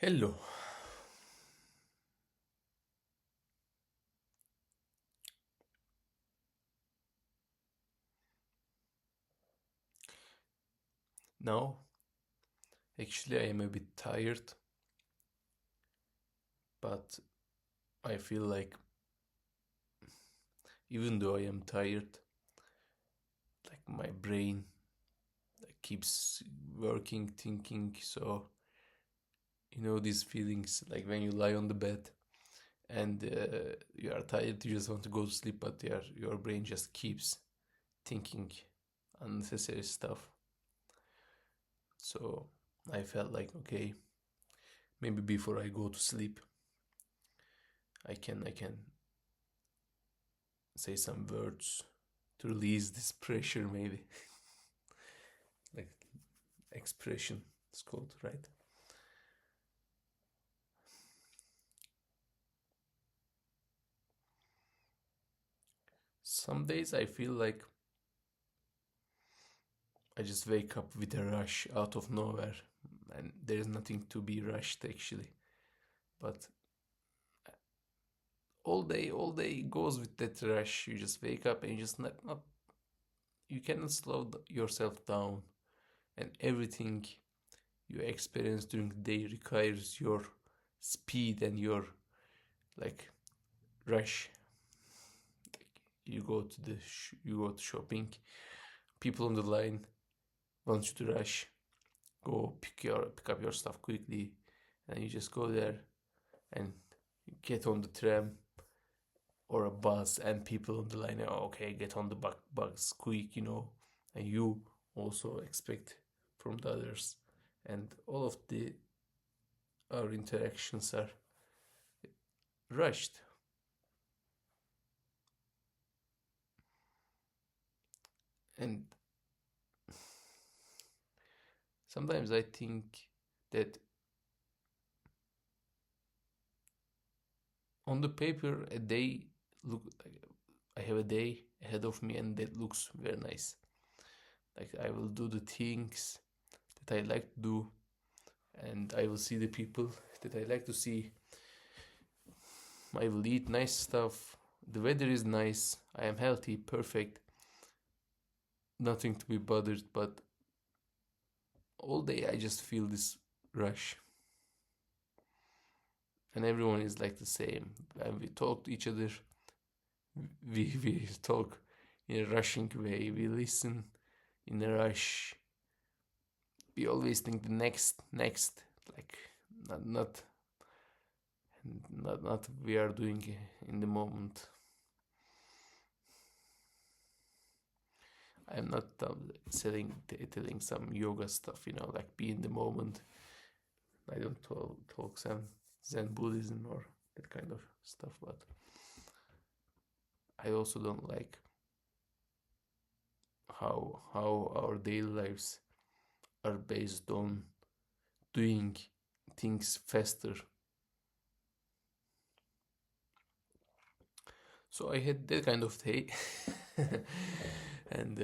Hello. Now, actually, I am a bit tired, but I feel like even though I am tired, like my brain keeps working, thinking. So, these feelings like when you lie on the bed and you are tired, you just want to go to sleep, but your brain just keeps thinking unnecessary stuff. So, I felt like, okay, maybe before I go to sleep, I can say some words to release this pressure, maybe. Like expression it's called, right? Some days I feel like I just wake up with a rush out of nowhere, and there's nothing to be rushed actually. But all day goes with that rush. You just wake up and you just not you cannot slow yourself down, and everything you experience during the day requires your speed and your like rush. You go to shopping. People on the line want you to rush. Go pick up your stuff quickly, and you just go there and get on the tram or a bus, and people on the line are okay, get on the bus quick, and you also expect from the others, and all of the our interactions are rushed. And sometimes I think that on the paper a day look I have a day ahead of me, and that looks very nice. Like I will do the things that I like to do, and I will see the people that I like to see. I will eat nice stuff. The weather is nice. I am healthy, perfect, nothing to be bothered. But all day I just feel this rush, and everyone is like the same. And we talk to each other. We talk in a rushing way. We listen in a rush. We always think the next, like not not not we are doing in the moment. I'm not telling some yoga stuff, like be in the moment. I don't talk some Zen Buddhism or that kind of stuff, but I also don't like how our daily lives are based on doing things faster. So I had that kind of day, and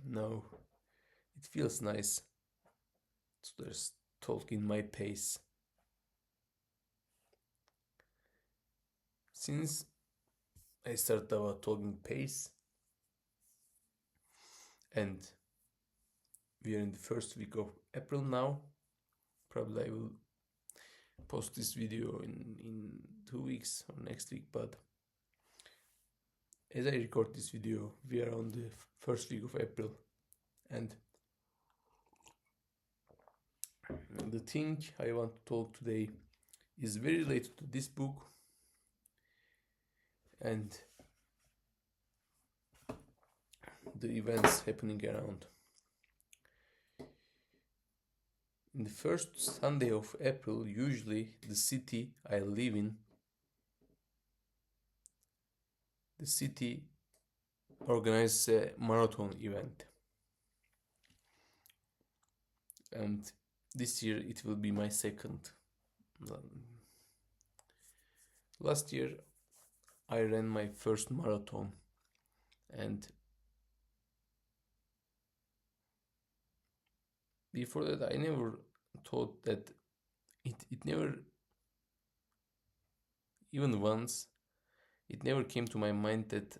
now it feels nice to just talk in my pace. Since I started about talking pace, and we are in the first week of April now. Probably I will post this video in 2 weeks or next week, but as I record this video, we are on the first week of April, and the thing I want to talk today is very related to this book and the events happening around. In the first Sunday of April, usually the city I live in, the city organizes a marathon event. And this year it will be my second. Last year I ran my first marathon, and before that I never thought that it never, even once, it never came to my mind that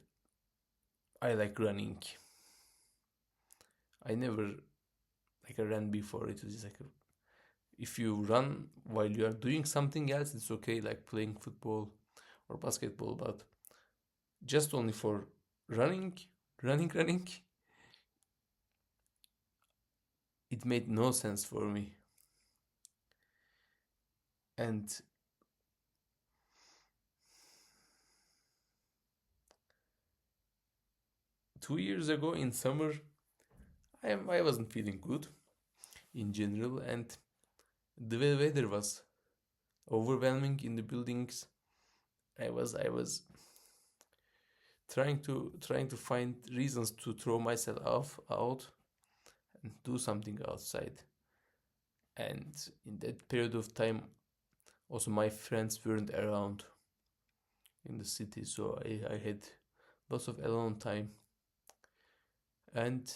I like running. I never like I ran before. It was just like if you run while you are doing something else, it's okay, like playing football or basketball. But just only for running, running, it made no sense for me. And 2 years ago in summer, I wasn't feeling good in general, and the weather was overwhelming in the buildings. I was trying to find reasons to throw myself off out and do something outside. And in that period of time, also my friends weren't around in the city, so I had lots of alone time. And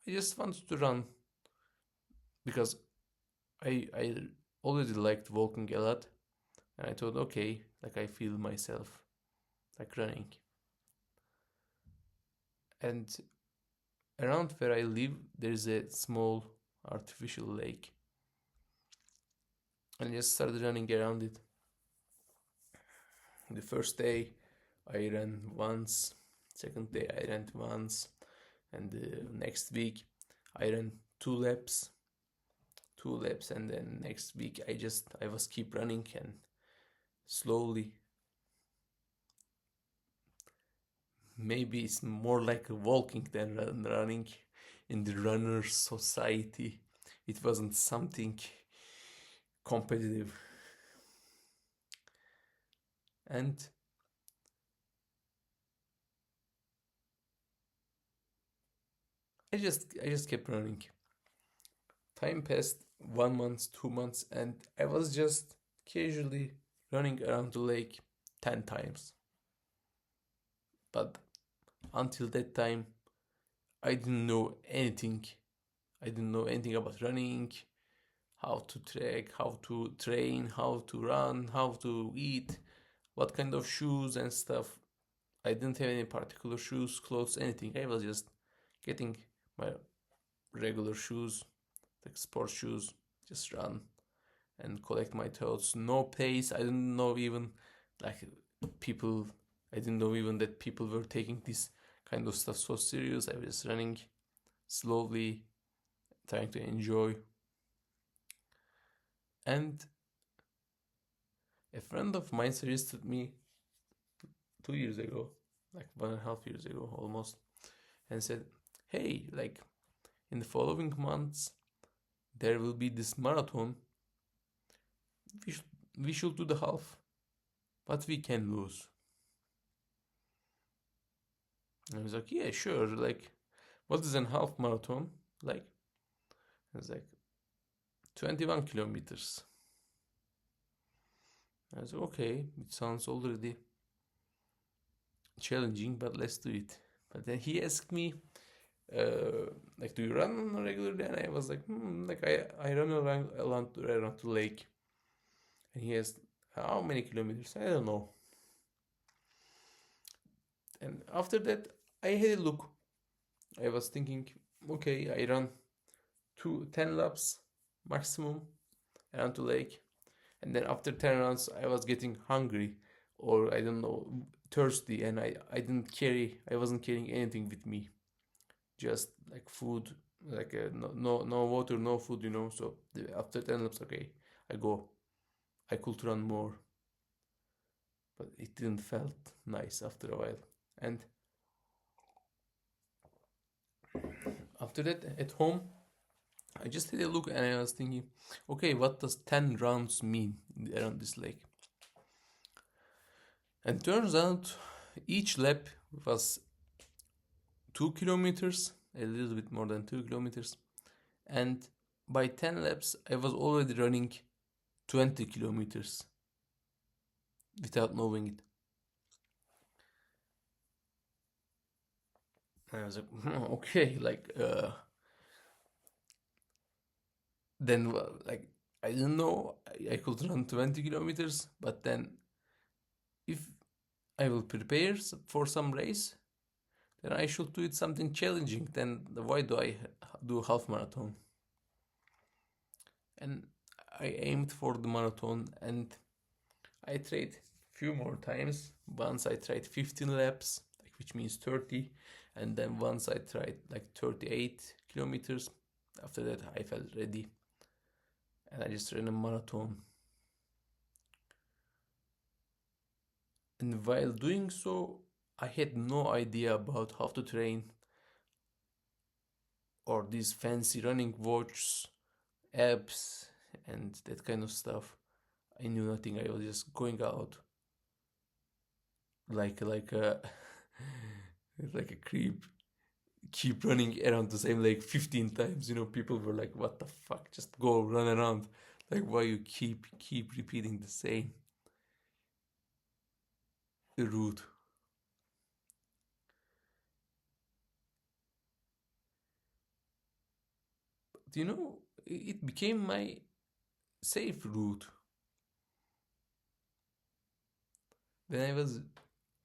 I just wanted to run because I already liked walking a lot, and I thought, okay, like I feel myself like running. And around where I live, there's a small artificial lake, and I just started running around it. The first day, I ran once. Second day, I ran once, and the next week, I ran two laps, and then next week, I was keep running and slowly. Maybe it's more like walking than running in the runner society. It wasn't something competitive. And I just kept running. Time passed 1 month, 2 months, and I was just casually running around the lake 10 times. But until that time, I didn't know anything. I didn't know anything about running, how to track, how to train, how to run, how to eat, what kind of shoes and stuff. I didn't have any particular shoes, clothes, anything. I was just getting my regular shoes, like sports shoes, just run and collect my thoughts. No pace. I didn't know even like people. I didn't know even that people were taking this kind of stuff so serious. I was running slowly, trying to enjoy. And a friend of mine suggested me 2 years ago, like 1.5 years ago almost, and said, "Hey, like in the following months, there will be this marathon. We should we should do the half, but we can lose." And I was like, "Yeah, sure. Like, what is a half marathon like?" I was like, 21 kilometers. I was like, okay, it sounds already challenging, but let's do it. But then he asked me, like, do you run on a regular day? And I was like, like I run around the lake. And he asked, how many kilometers? I don't know. And after that, I had a look. I was thinking, okay, I run 10 laps maximum around the lake. And then after 10 rounds, I was getting hungry or I don't know, thirsty. And I wasn't carrying anything with me. Just like food, like no water, no food, So after 10 laps, okay, I go. I could run more, but it didn't felt nice after a while. And after that, at home, I just had a look and I was thinking, okay, what does 10 rounds mean around this lake? And turns out each lap was 2 kilometers, a little bit more than 2 kilometers. And by 10 laps, I was already running 20 kilometers without knowing it. And I was like, okay, like, Then, like, I don't know, I could run 20 kilometers, but then if I will prepare for some race, then I should do it something challenging. Then why do I do half marathon? And I aimed for the marathon, and I tried few more times. Once I tried 15 laps, like which means 30, and then once I tried like 38 kilometers. After that, I felt ready, and I just ran a marathon. And while doing so, I had no idea about how to train or these fancy running watches, apps, and that kind of stuff. I knew nothing. I was just going out like a like a creep, keep running around the same lake 15 times. People were like, "What the fuck? Just go run around. Like, why you keep repeating the same route?" But it became my safe route when I was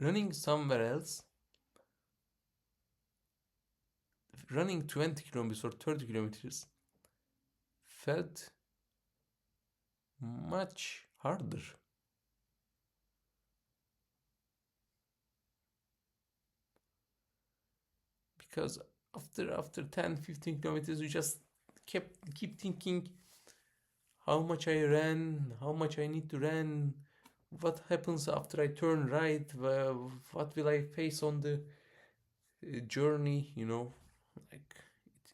running somewhere else. Running 20 kilometers or 30 kilometers felt much harder because after 10 15 kilometers you just keep thinking how much I ran, how much I need to run, what happens after I turn right, what will I face on the journey, like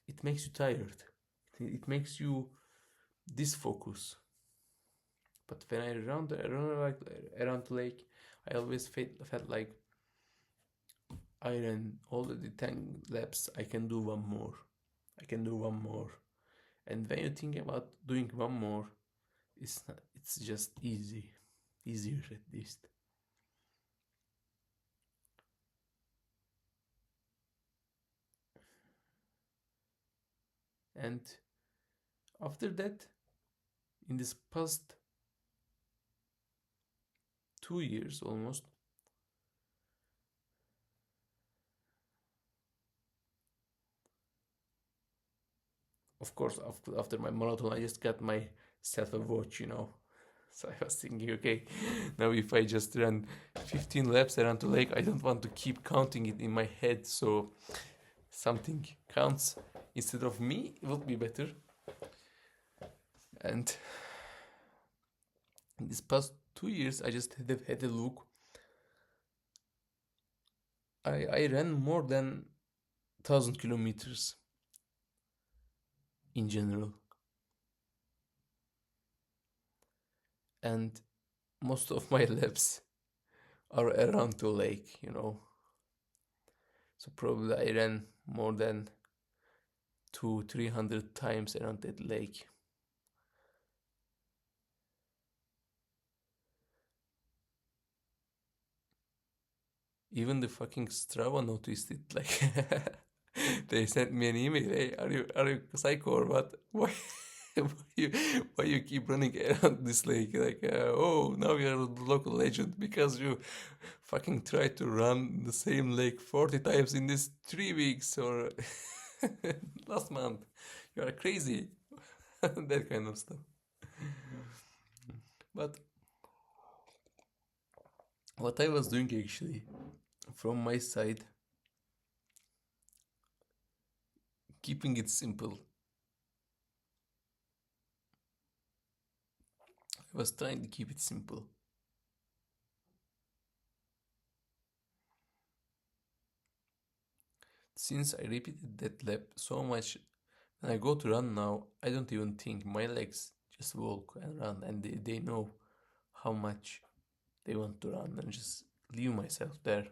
it makes you tired. It makes you disfocus. But when I run like around the lake, I always felt like I ran already 10 laps. I can do one more. I can do one more. And when you think about doing one more, it's not, it's just easier at least. And after that, in this past 2 years almost, of course, after my marathon, I just got myself a watch. So I was thinking, okay, now if I just run 15 laps around the lake, I don't want to keep counting it in my head. So something counts instead of me, it would be better. And in these past 2 years, I just had a look. I ran more than 1,000 kilometers in general, and most of my laps are around the lake. So probably I ran more than 200-300 times around that lake. Even the fucking Strava noticed it. Like they sent me an email. Hey, are you psycho or what? Why? why you why you keep running around this lake? Like, oh, now you're a local legend because you fucking tried to run the same lake 40 times in this 3 weeks or last month. You are crazy. That kind of stuff. But what I was doing actually from my side, keeping it simple. I was trying to keep it simple. Since I repeated that lap so much, when I go to run now, I don't even think. My legs just walk and run, and they know how much they want to run, and just leave myself there.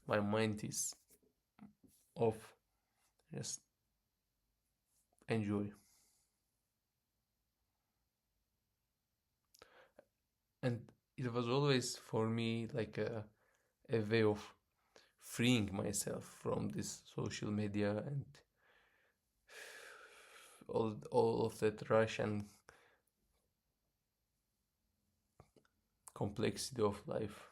My mind is off. Just enjoy. And it was always for me like a way of freeing myself from this social media and all of that rush and complexity of life.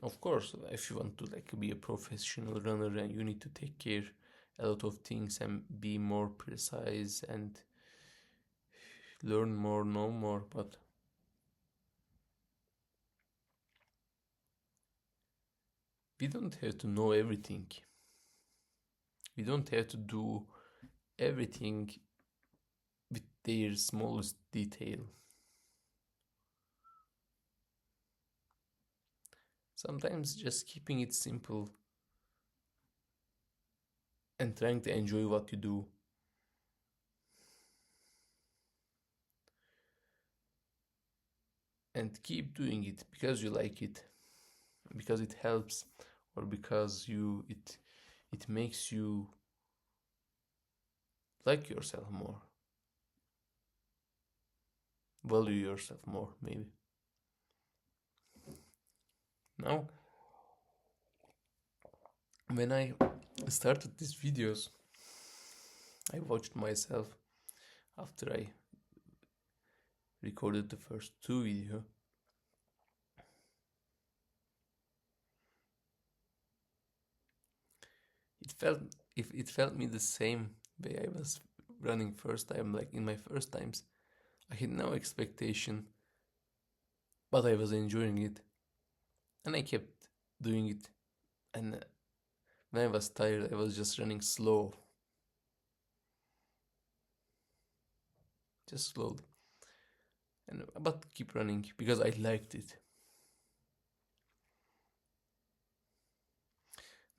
Of course, if you want to like be a professional runner, and you need to take care a lot of things and be more precise and learn more, know more, but we don't have to know everything. We don't have to do everything with their smallest detail. Sometimes just keeping it simple and trying to enjoy what you do. And keep doing it because you like it, because it helps, or because it makes you like yourself more, value yourself more, maybe. Now, when I started these videos, I watched myself after I recorded the first two videos. It felt if it felt me the same way I was running first time, like in my first times. I had no expectation, but I was enjoying it, and I kept doing it. And when I was tired, I was just running slow, just slowly, and but keep running because I liked it.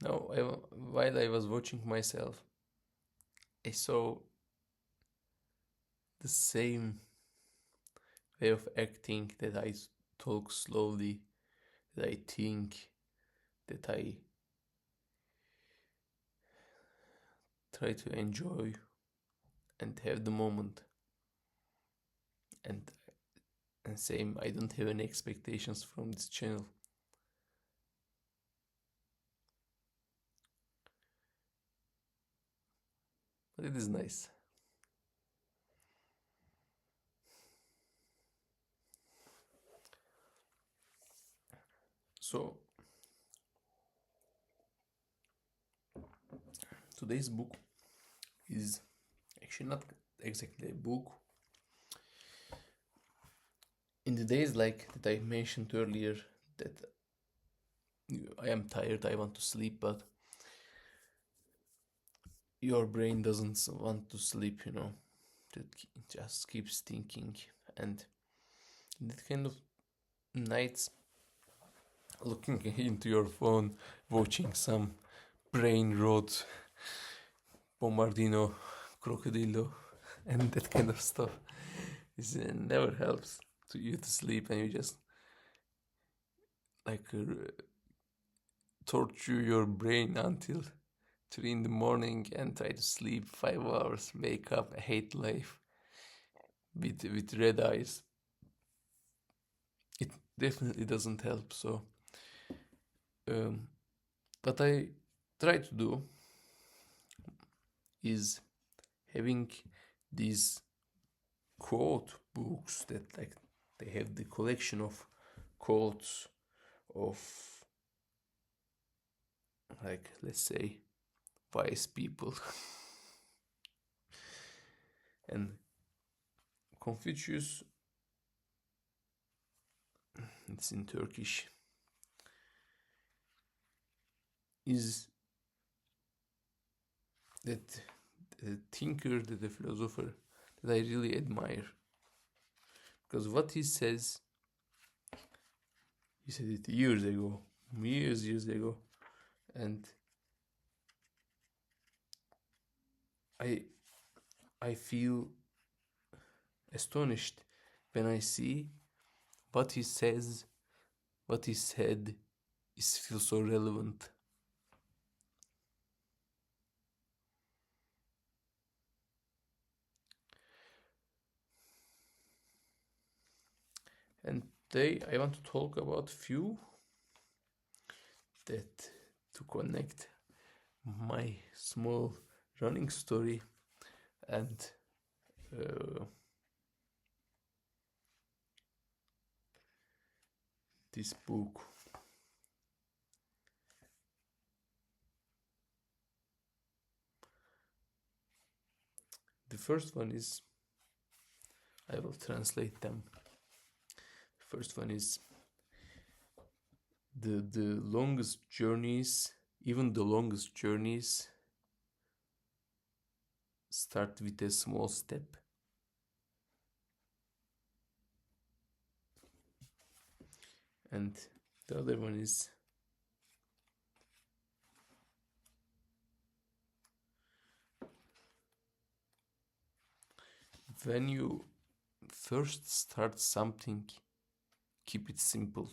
Now, while I was watching myself, I saw the same way of acting, that I talk slowly, that I think, that I try to enjoy and have the moment. And same, I don't have any expectations from this channel. But it is nice. So today's book is actually not exactly a book. In the days like that I mentioned earlier, that I am tired, I want to sleep, but your brain doesn't want to sleep, It just keeps thinking. And in that kind of nights, looking into your phone, watching some brain rot, bombardino, crocodilo, and that kind of stuff, is never helps to you to sleep, and you just like torture your brain until 3 in the morning and try to sleep 5 hours, wake up, hate life with red eyes. It definitely doesn't help. So what I try to do is having these quote books that like they have the collection of quotes of, like, let's say, wise people. And Confucius, it's in Turkish, is that the thinker, the philosopher that I really admire. Because what he says, he said it years ago, years ago, and I I feel astonished when I see what he says, what he said, is still so relevant. And Today I want to talk about few that to connect my small running story and uh, this book. The first one is, I will translate them. The first one is the longest journeys, even the longest journeys start with a small step. And the other one is, when you first start something, keep it simple.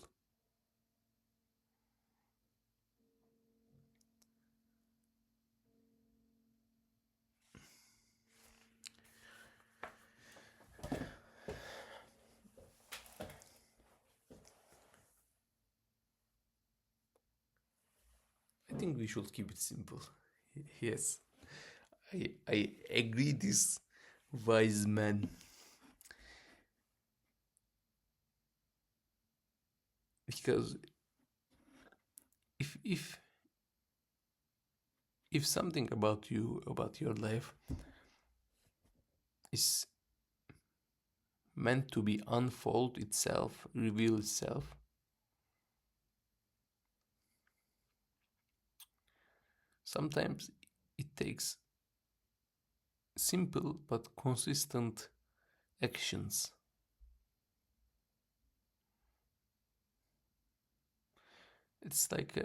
I think we should keep it simple. Yes, I agree this wise man. Because if if something about you, about your life, is meant to be unfold itself, reveal itself, sometimes it takes simple but consistent actions. It's like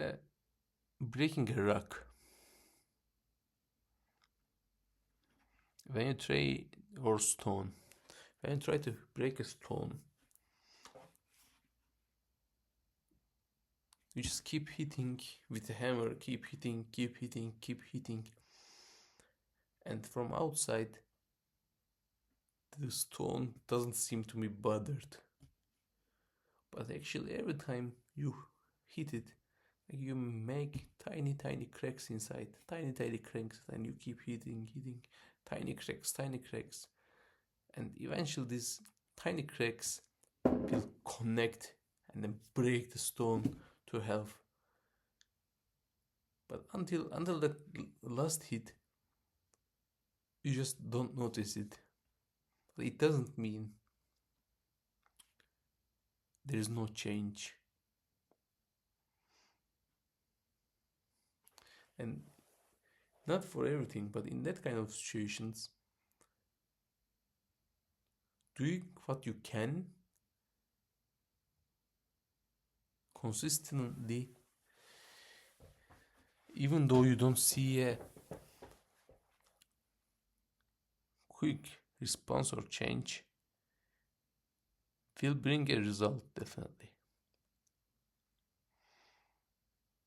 breaking a rock. When you try, or stone, when you try to break a stone, you just keep hitting with a hammer, keep hitting, keep hitting, keep hitting. And from outside, the stone doesn't seem to be bothered. But actually, every time you hit it, you make tiny, tiny cracks inside, tiny, tiny cracks, and you keep hitting, hitting, tiny cracks, tiny cracks. And eventually, these tiny cracks will connect and then break the stone to health. But until that last hit, you just don't notice it. But it doesn't mean there is no change. And not for everything, but in that kind of situations, doing what you can consistently, even though you don't see a quick response or change, will bring a result definitely.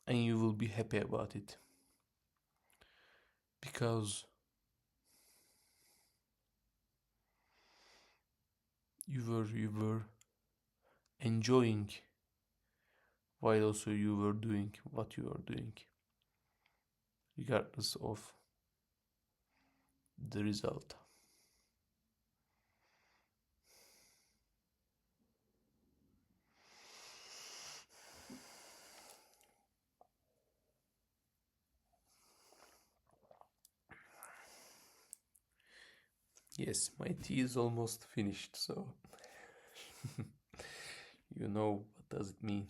And you will be happy about it. Because you were enjoying while also you were doing what you were doing, regardless of the result. Yes, my tea is almost finished, so you know what does it mean.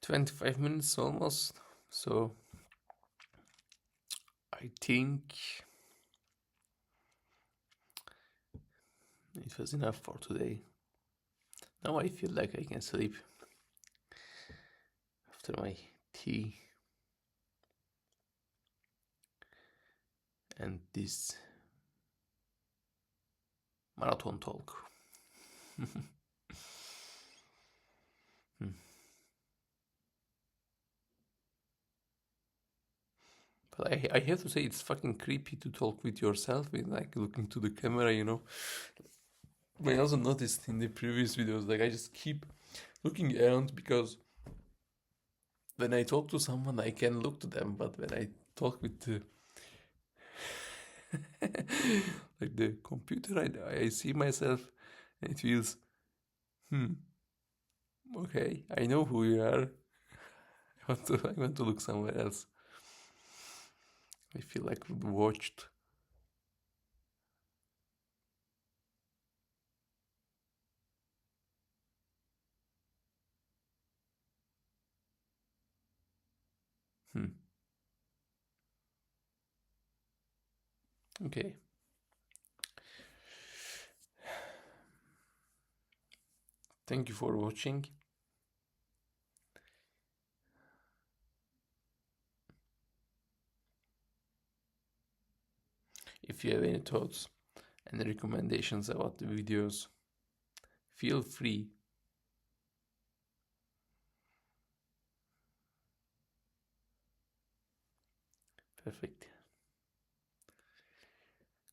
"25 minutes almost, so I think It was enough for today. Now I feel like I can sleep after my tea and this marathon talk. Hmm. But I have to say it's fucking creepy to talk with yourself with like looking to the camera, you know. I also noticed in the previous videos, like I just keep looking around because when I talk to someone, I can look to them, but when I talk with the like the computer, I see myself, and it feels, hmm, okay, I know who you are. I want to look somewhere else. I feel like we've watched. Hmm. Okay. Thank you for watching. If you have any thoughts and recommendations about the videos, feel free. Perfect.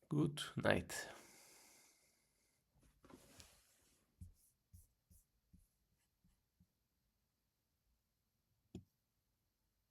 Good night.